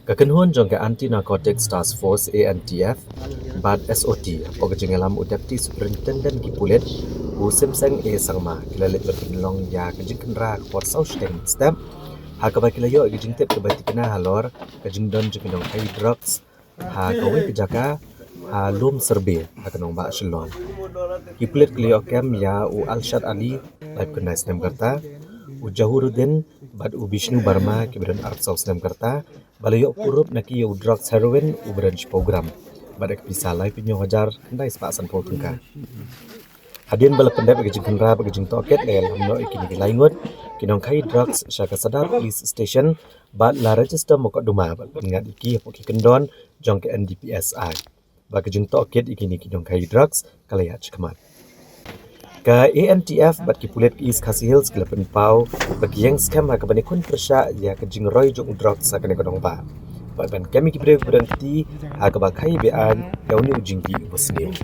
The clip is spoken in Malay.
Kakenhuan jong ke Anti Narcotics Task Force ANTF bad SOT apok jengalam Deputy Superintendent Kipulet u semseng sangma kilalit berkenlong ya kejing kenra kwa sausteng step ha ka bakilayo kejing tep ke batikena halor kejing don jeng Nongkhaii Droks ha kawe kejaka ha lum serbe ha kenong ba Shillong Kipulet kliyo kem ya u Alshad Ali live kenai snem karta u Jahuruddin bad u Vishnu Barma kibran artsau snem karta balayok purup naki u drugs heroin u branch program badak pisah lai pinyo hajar kendai sepasan po tungka hadin bala pendap bagi jing kenra bagi jing toket le lamno ikini ki Ngut Nongkhaii drugs Shah Sadar police station bad la register mokok duma bad pengat iki poki kendon jong ke NDPSI bagi jing toket ikini Nongkhaii drugs kalaya cikemat ka ANTF bat Kipulet East Khasi Hills kelapen pau bagi yang scam ha kabani kun persya ya ke jing roy jong drugs sa kene kodong ba ban kami ki berhenti ha ka bakai bean yauni ujing ki muslim